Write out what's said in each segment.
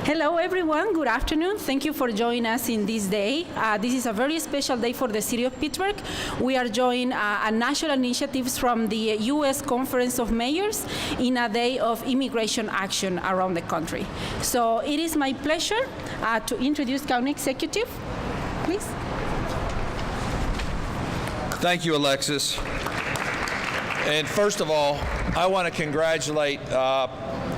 Hello, everyone. Good afternoon. Thank you for joining us in this day. This is a very special day for the city of Pittsburgh. We are joining a national initiatives from the U.S. Conference of Mayors in a day of immigration action around the country. So it is my pleasure to introduce County Executive. Please. Thank you, Alexis. And first of all, I want to congratulate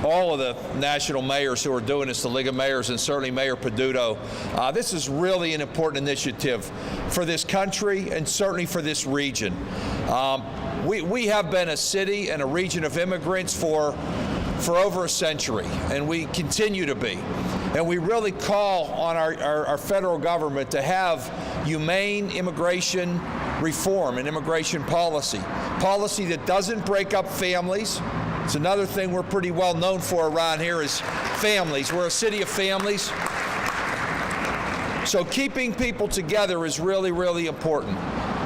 all of the national mayors who are doing this, the League of Mayors, and certainly Mayor Peduto. This is really an important initiative for this country and certainly for this region. We have been a city and a region of immigrants for over a century, and we continue to be. And we really call on our federal government to have humane immigration reform and immigration policy that doesn't break up families. It's another thing we're pretty well known for around here is families. We're a city of families. So keeping people together is really, really important.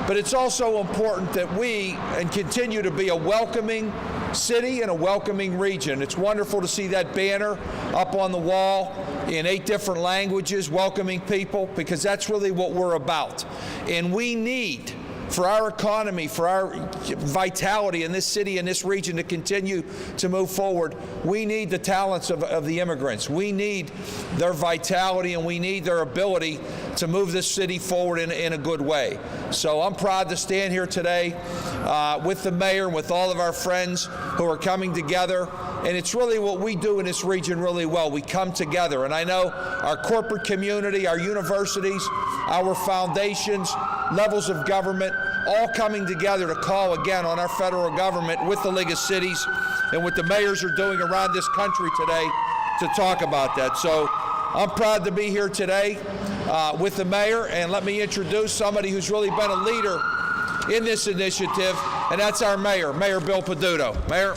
But it's also important that we continue to be a welcoming city and a welcoming region. It's wonderful to see that banner up on the wall in 8 different languages, welcoming people, because that's really what we're about. And we need, for our economy, for our vitality in this city and this region to continue to move forward, we need the talents of the immigrants. We need their vitality and we need their ability to move this city forward in a good way. So I'm proud to stand here today with the mayor and with all of our friends who are coming together. And it's really what we do in this region really well. We come together. And I know our corporate community, our universities, our foundations, levels of government, all coming together to call again on our federal government with the League of Cities and what the mayors are doing around this country today to talk about that. So I'm proud to be here today with the mayor, and let me introduce somebody who's really been a leader in this initiative, and that's our mayor, Mayor Bill Peduto. Mayor.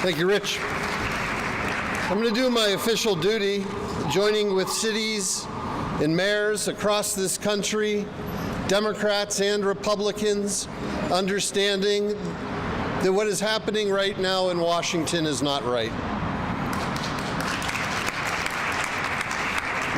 Thank you, Rich. I'm going to do my official duty, joining with cities and mayors across this country, Democrats and Republicans, understanding that what is happening right now in Washington is not right.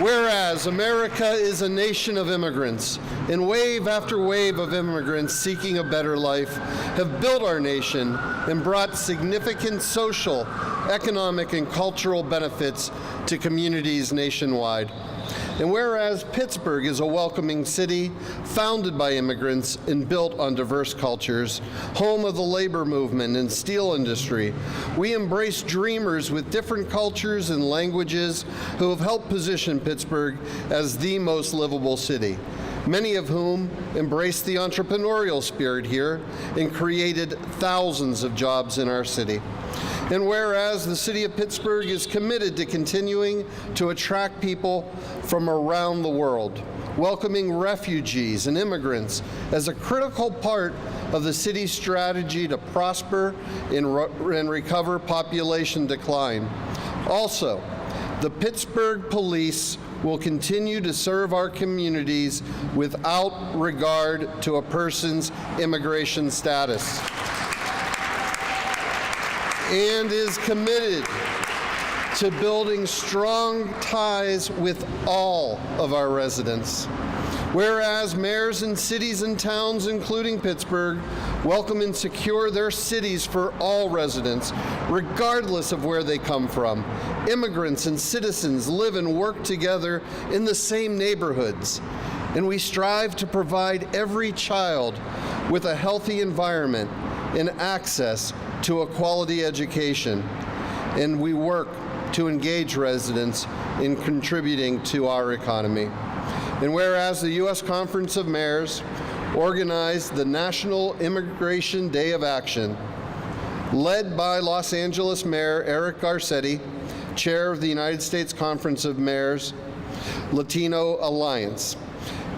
Whereas America is a nation of immigrants, and wave after wave of immigrants seeking a better life have built our nation and brought significant social, economic, and cultural benefits to communities nationwide. And whereas Pittsburgh is a welcoming city, founded by immigrants and built on diverse cultures, home of the labor movement and steel industry, we embrace dreamers with different cultures and languages who have helped position Pittsburgh as the most livable city, many of whom embraced the entrepreneurial spirit here and created thousands of jobs in our city. And whereas the city of Pittsburgh is committed to continuing to attract people from around the world, welcoming refugees and immigrants as a critical part of the city's strategy to prosper and recover population decline. Also, the Pittsburgh Police will continue to serve our communities without regard to a person's immigration status, and is committed to building strong ties with all of our residents. Whereas mayors in cities and towns, including Pittsburgh, welcome and secure their cities for all residents, regardless of where they come from. Immigrants and citizens live and work together in the same neighborhoods, and we strive to provide every child with a healthy environment and access to a quality education, and we work to engage residents in contributing to our economy. And whereas the U.S. Conference of Mayors organized the National Immigration Day of Action, led by Los Angeles Mayor Eric Garcetti, chair of the United States Conference of Mayors Latino Alliance,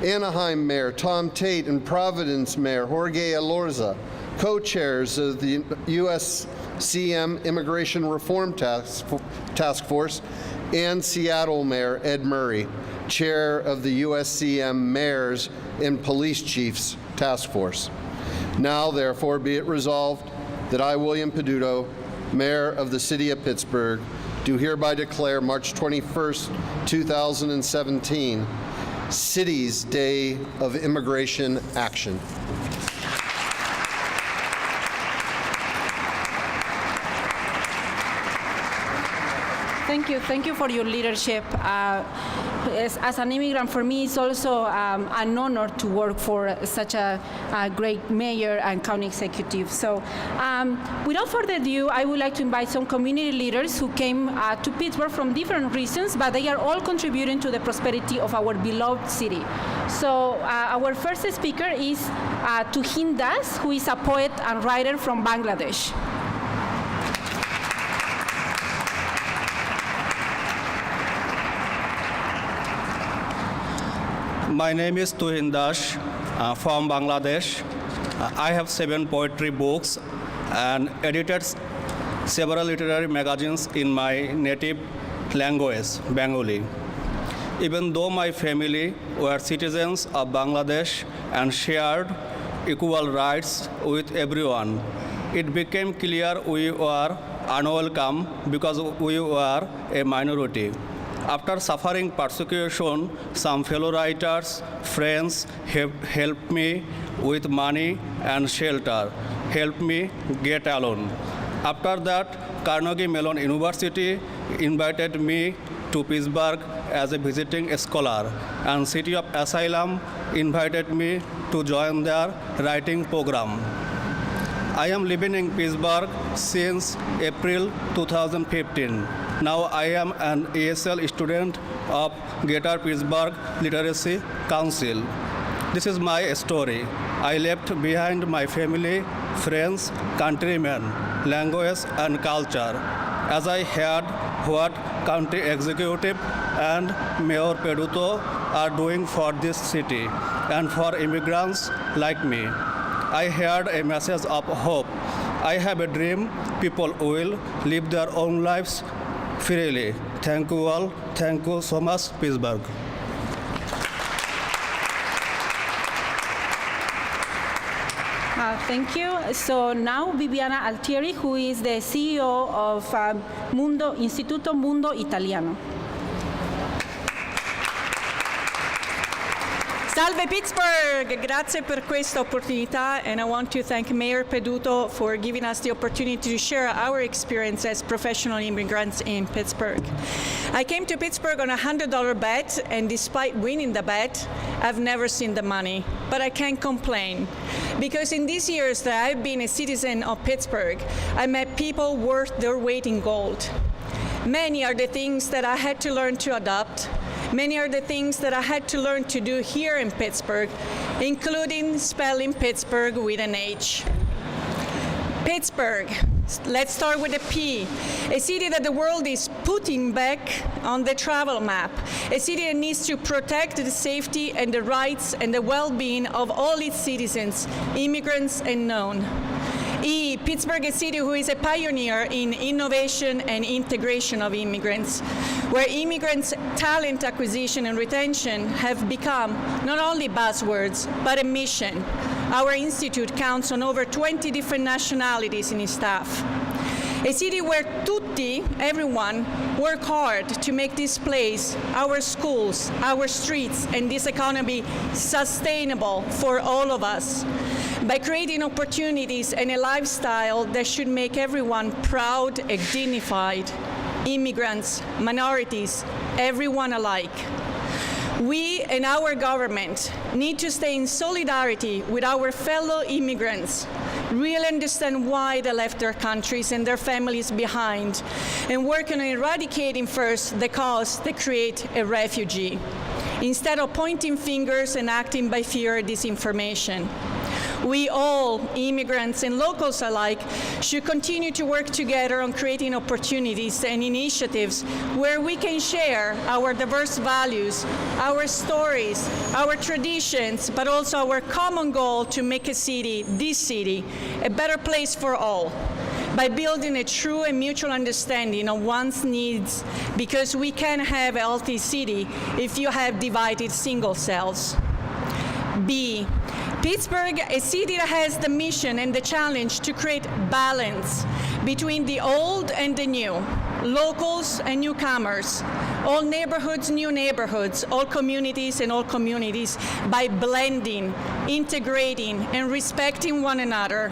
Anaheim Mayor Tom Tate and Providence Mayor Jorge Elorza, co-chairs of the USCM Immigration Reform Task Force, and Seattle Mayor Ed Murray, chair of the USCM Mayors and Police Chiefs Task Force. Now, therefore, be it resolved that I, William Peduto, Mayor of the City of Pittsburgh, do hereby declare March 21st, 2017, City's Day of Immigration Action. Thank you for your leadership. As an immigrant, for me, it's also an honor to work for such a great mayor and county executive. So without further ado, I would like to invite some community leaders who came to Pittsburgh from different reasons, but they are all contributing to the prosperity of our beloved city. So our first speaker is Tuhin Das, who is a poet and writer from Bangladesh. My name is Tuhin Das from Bangladesh. I have 7 poetry books and edited several literary magazines in my native language, Bengali. Even though my family were citizens of Bangladesh and shared equal rights with everyone, it became clear we were unwelcome because we were a minority. After suffering persecution, some fellow writers, friends have helped me with money and shelter, helped me get alone. After that, Carnegie Mellon University invited me to Pittsburgh as a visiting scholar, and City of Asylum invited me to join their writing program. I am living in Pittsburgh since April 2015. Now I am an ESL student of Greater Pittsburgh Literacy Council. This is my story. I left behind my family, friends, countrymen, language, and culture, as I heard what County Executive and Mayor Peduto are doing for this city and for immigrants like me. I heard a message of hope. I have a dream people will live their own lives freely. Thank you all. Thank you so much, Pittsburgh. Thank you. So now Viviana Altieri, who is the CEO of Instituto Mundo Italiano. Salve Pittsburgh! Grazie per questa opportunità, and I want to thank Mayor Peduto for giving us the opportunity to share our experience as professional immigrants in Pittsburgh. I came to Pittsburgh on a $100 bet, and despite winning the bet, I've never seen the money. But I can't complain, because in these years that I've been a citizen of Pittsburgh, I met people worth their weight in gold. Many are the things that I had to learn to adopt. Many are the things that I had to learn to do here in Pittsburgh, including spelling Pittsburgh with an H. Pittsburgh, let's start with a P, a city that the world is putting back on the travel map, a city that needs to protect the safety and the rights and the well-being of all its citizens, immigrants and non. E, Pittsburgh, a city who is a pioneer in innovation and integration of immigrants, where immigrants' talent acquisition and retention have become not only buzzwords, but a mission. Our institute counts on over 20 different nationalities in its staff. A city where tutti, everyone, work hard to make this place, our schools, our streets, and this economy sustainable for all of us, by creating opportunities and a lifestyle that should make everyone proud and dignified, immigrants, minorities, everyone alike. We and our government need to stay in solidarity with our fellow immigrants, really understand why they left their countries and their families behind, and work on eradicating first the cause that create a refugee, instead of pointing fingers and acting by fear or disinformation. We all, immigrants and locals alike, should continue to work together on creating opportunities and initiatives where we can share our diverse values, our stories, our traditions, but also our common goal to make a city, this city, a better place for all, by building a true and mutual understanding of one's needs, because we can't have a healthy city if you have divided single cells. B, Pittsburgh, a city that has the mission and the challenge to create balance between the old and the new, locals and newcomers, all neighborhoods, new neighborhoods, all communities and all communities, by blending, integrating, and respecting one another.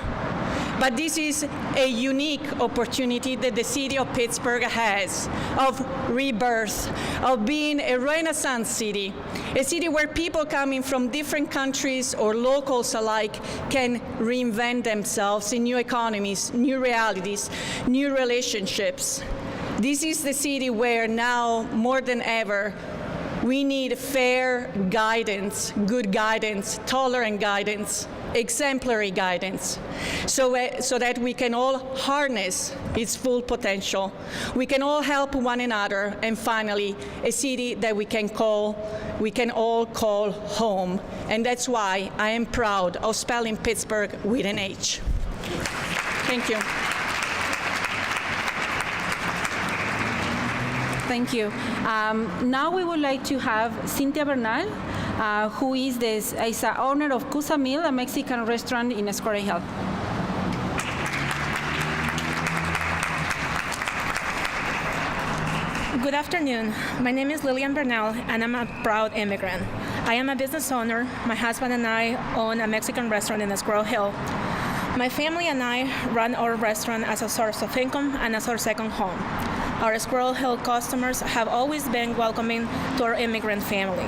But this is a unique opportunity that the city of Pittsburgh has of rebirth, of being a Renaissance city, a city where people coming from different countries or locals alike can reinvent themselves in new economies, new realities, new relationships. This is the city where now, more than ever, we need fair guidance, good guidance, tolerant guidance, exemplary guidance, so that we can all harness its full potential. We can all help one another, and finally, a city that we can all call home. And that's why I am proud of spelling Pittsburgh with an H. Thank you. Thank you. Now we would like to have Cynthia Bernal, who is the owner of Cusa Mill, a Mexican restaurant in Square Hill. Good afternoon. My name is Lillian Bernal, and I'm a proud immigrant. I am a business owner. My husband and I own a Mexican restaurant in Squirrel Hill. My family and I run our restaurant as a source of income and as our second home. Our Squirrel Hill customers have always been welcoming to our immigrant family.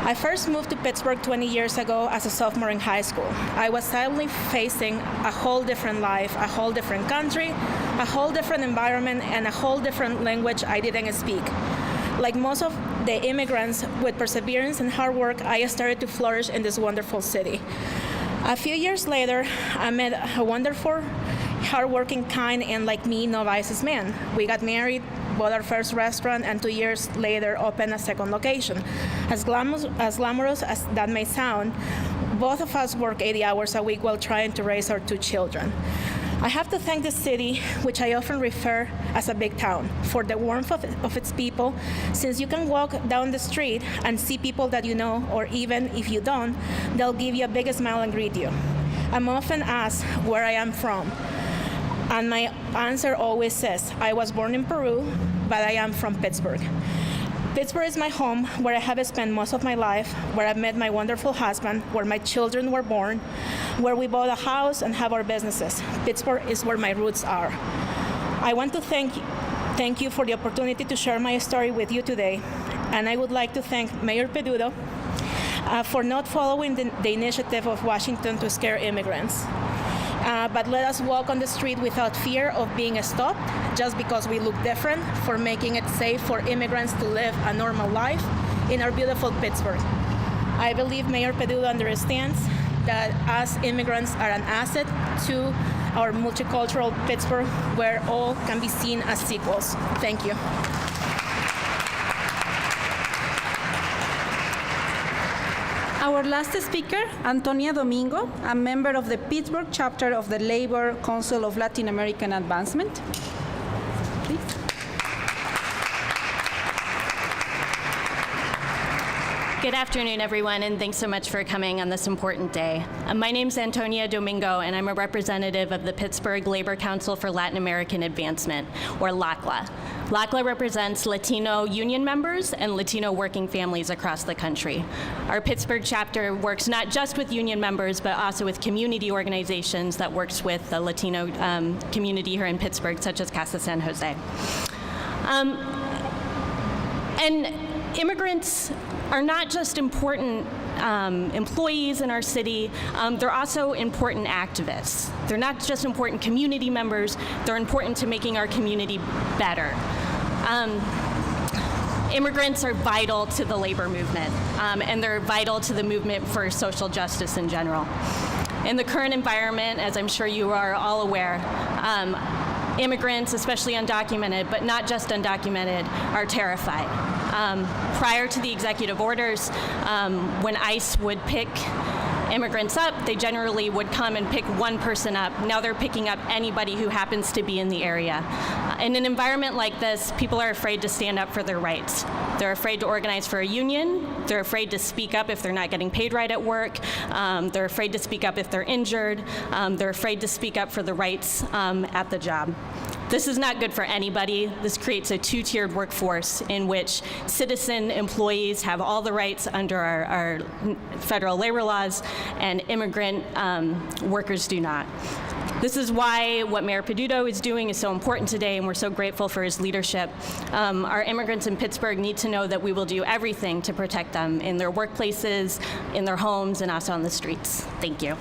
I first moved to Pittsburgh 20 years ago as a sophomore in high school. I was suddenly facing a whole different life, a whole different country, a whole different environment, and a whole different language I didn't speak. Like most of the immigrants, with perseverance and hard work, I started to flourish in this wonderful city. A few years later, I met a wonderful, hardworking, kind, and like me, no vices man. We got married, bought our first restaurant, and 2 years later opened a second location. As glamorous as that may sound, both of us work 80 hours a week while trying to raise our 2 children. I have to thank the city, which I often refer as a big town, for the warmth of its people, since you can walk down the street and see people that you know, or even if you don't, they'll give you a big smile and greet you. I'm often asked where I am from, and my answer always says, I was born in Peru, but I am from Pittsburgh. Pittsburgh is my home, where I have spent most of my life, where I met my wonderful husband, where my children were born, where we bought a house and have our businesses. Pittsburgh is where my roots are. I want to thank you for the opportunity to share my story with you today, and I would like to thank Mayor Peduto for not following the initiative of Washington to scare immigrants. But let us walk on the street without fear of being stopped just because we look different, for making it safe for immigrants to live a normal life in our beautiful Pittsburgh. I believe Mayor Peduto understands that us immigrants are an asset to our multicultural Pittsburgh, where all can be seen as equals. Thank you. Our last speaker, Antonia Domingo, a member of the Pittsburgh chapter of the Labor Council of Latin American Advancement. Please. Good afternoon, everyone, and thanks so much for coming on this important day. My name's Antonia Domingo, and I'm a representative of the Pittsburgh Labor Council for Latin American Advancement, or LACLA. LACLA represents Latino union members and Latino working families across the country. Our Pittsburgh chapter works not just with union members, but also with community organizations that works with the Latino community here in Pittsburgh, such as Casa San Jose. And immigrants are not just important employees in our city, they're also important activists. They're not just important community members, they're important to making our community better. Immigrants are vital to the labor movement, and they're vital to the movement for social justice in general. In the current environment, as I'm sure you are all aware, immigrants, especially undocumented, but not just undocumented, are terrified. Prior to the executive orders, when ICE would pick immigrants up, they generally would come and pick one person up. Now they're picking up anybody who happens to be in the area. In an environment like this, people are afraid to stand up for their rights. They're afraid to organize for a union. They're afraid to speak up if they're not getting paid right at work. They're afraid to speak up if they're injured. They're afraid to speak up for the rights at the job. This is not good for anybody. This creates a two-tiered workforce in which citizen employees have all the rights under our federal labor laws, and immigrant workers do not. This is why what Mayor Peduto is doing is so important today, and we're so grateful for his leadership. Our immigrants in Pittsburgh need to know that we will do everything to protect them in their workplaces, in their homes, and also on the streets. Thank you.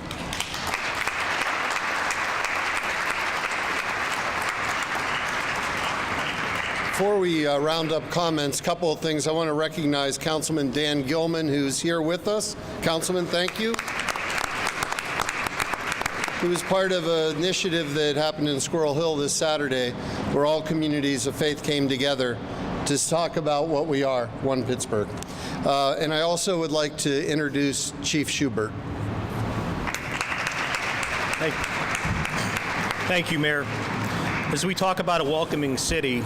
Before we round up comments, a couple of things. I want to recognize Councilman Dan Gilman, who's here with us. Councilman, thank you. He was part of an initiative that happened in Squirrel Hill this Saturday, where all communities of faith came together to talk about what we are, One Pittsburgh. And I also would like to introduce Chief Schubert. Thank you, Mayor. As we talk about a welcoming city,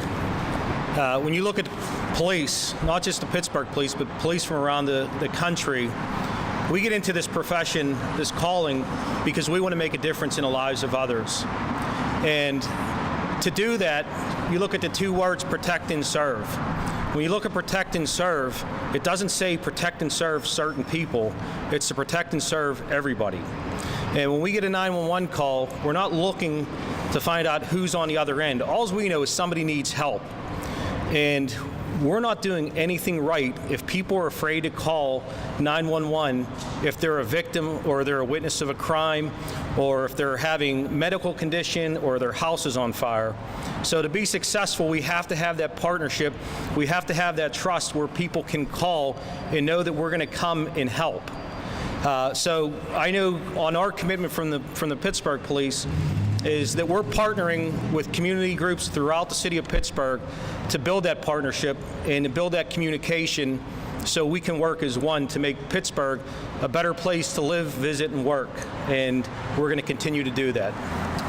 when you look at police, not just the Pittsburgh police, but police from around the country, we get into this profession, this calling, because we want to make a difference in the lives of others. And to do that, you look at the two words, protect and serve. When you look at protect and serve, it doesn't say protect and serve certain people. It's to protect and serve everybody. And when we get a 911 call, we're not looking to find out who's on the other end. All we know is somebody needs help. And we're not doing anything right if people are afraid to call 911 if they're a victim or they're a witness of a crime, or if they're having medical condition or their house is on fire. So to be successful, we have to have that partnership. We have to have that trust where people can call and know that we're going to come and help. So I know on our commitment from the Pittsburgh Police is that we're partnering with community groups throughout the city of Pittsburgh to build that partnership and to build that communication so we can work as one to make Pittsburgh a better place to live, visit, and work. And we're going to continue to do that.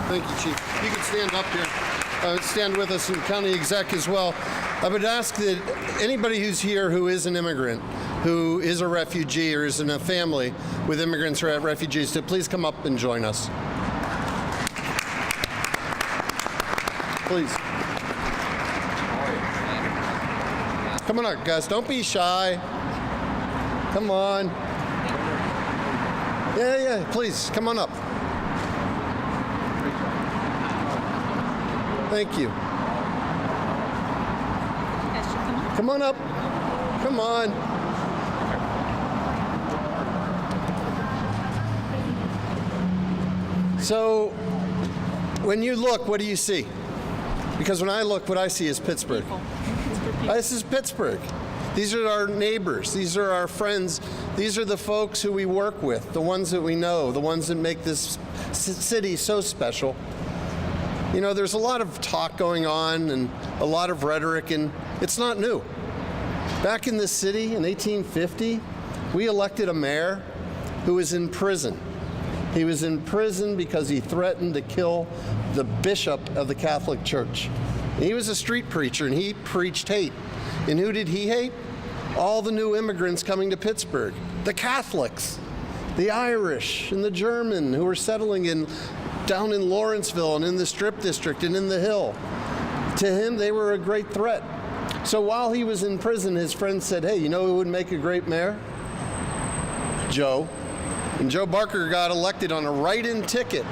Thank you, Chief. You can stand up here. Stand with us, and County Exec as well. I would ask that anybody who's here who is an immigrant, who is a refugee or is in a family with immigrants or refugees, to please come up and join us. Please. Come on up, guys. Don't be shy. Come on. Yeah, please, come on up. Thank you. Come on up. Come on. So, when you look, what do you see? Because when I look, what I see is Pittsburgh. This is Pittsburgh. These are our neighbors. These are our friends. These are the folks who we work with, the ones that we know, the ones that make this city so special. You know, there's a lot of talk going on and a lot of rhetoric, and it's not new. Back in this city in 1850, we elected a mayor who was in prison. He was in prison because he threatened to kill the bishop of the Catholic Church. He was a street preacher, and he preached hate. And who did he hate? All the new immigrants coming to Pittsburgh. The Catholics, the Irish, and the German who were settling down in Lawrenceville and in the Strip District and in the Hill. To him, they were a great threat. So while he was in prison, his friends said, hey, you know who would make a great mayor? Joe. And Joe Barker got elected on a write-in ticket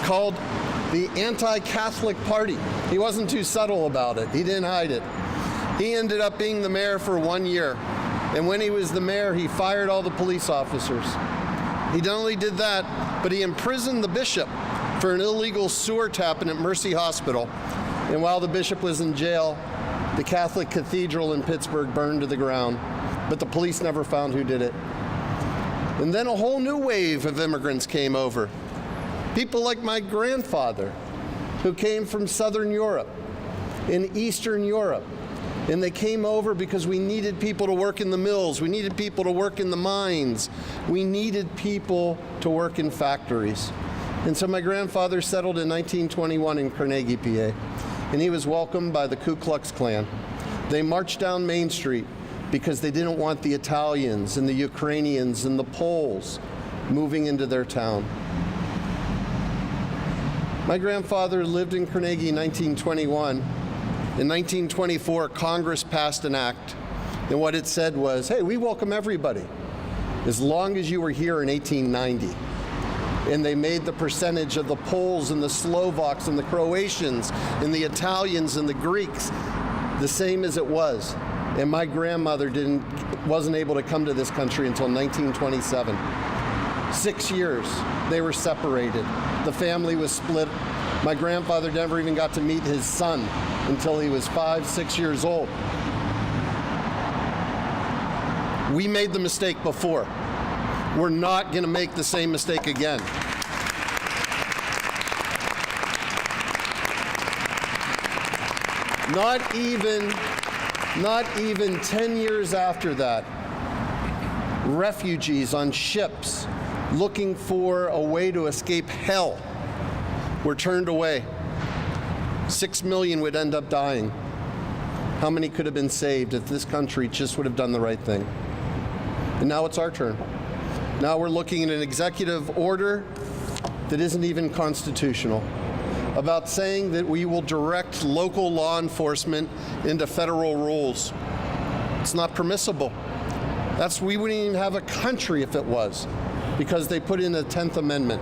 called the Anti-Catholic Party. He wasn't too subtle about it. He didn't hide it. He ended up being the mayor for 1 year. And when he was the mayor, he fired all the police officers. He not only did that, but he imprisoned the bishop for an illegal sewer tapping at Mercy Hospital. And while the bishop was in jail, the Catholic cathedral in Pittsburgh burned to the ground. But the police never found who did it. And then a whole new wave of immigrants came over. People like my grandfather, who came from Southern Europe and Eastern Europe. And they came over because we needed people to work in the mills. We needed people to work in the mines. We needed people to work in factories. And so my grandfather settled in 1921 in Carnegie, PA. And he was welcomed by the Ku Klux Klan. They marched down Main Street because they didn't want the Italians and the Ukrainians and the Poles moving into their town. My grandfather lived in Carnegie in 1921. In 1924, Congress passed an act, and what it said was, hey, we welcome everybody, as long as you were here in 1890. And they made the percentage of the Poles and the Slovaks and the Croatians and the Italians and the Greeks the same as it was. And my grandmother wasn't able to come to this country until 1927. 6 years, they were separated. The family was split. My grandfather never even got to meet his son until he was 5, 6 years old. We made the mistake before. We're not going to make the same mistake again. Not even 10 years after that, refugees on ships looking for a way to escape hell were turned away. 6 million would end up dying. How many could have been saved if this country just would have done the right thing? And now it's our turn. Now we're looking at an executive order that isn't even constitutional, about saying that we will direct local law enforcement into federal rules. It's not permissible. We wouldn't even have a country if it was, because they put in a 10th Amendment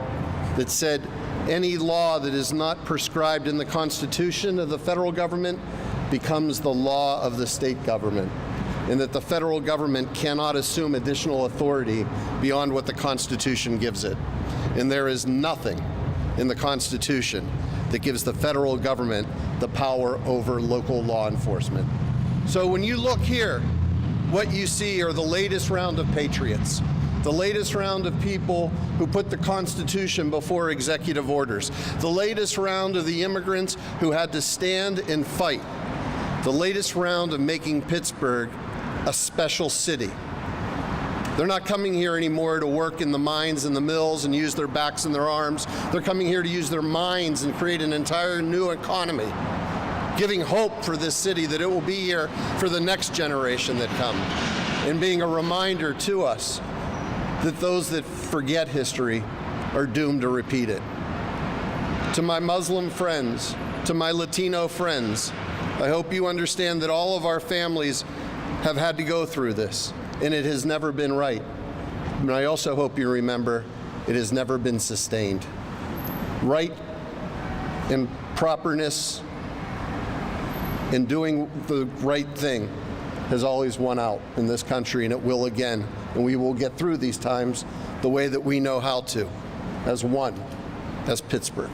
that said any law that is not prescribed in the Constitution of the federal government becomes the law of the state government, and that the federal government cannot assume additional authority beyond what the Constitution gives it. And there is nothing in the Constitution that gives the federal government the power over local law enforcement. So when you look here, what you see are the latest round of patriots, the latest round of people who put the Constitution before executive orders, the latest round of the immigrants who had to stand and fight, the latest round of making Pittsburgh a special city. They're not coming here anymore to work in the mines and the mills and use their backs and their arms. They're coming here to use their minds and create an entire new economy, giving hope for this city that it will be here for the next generation that come, and being a reminder to us that those that forget history are doomed to repeat it. To my Muslim friends, to my Latino friends, I hope you understand that all of our families have had to go through this, and it has never been right. And I also hope you remember it has never been sustained. Right and properness and doing the right thing has always won out in this country, and it will again. And we will get through these times the way that we know how to, as one, as Pittsburgh.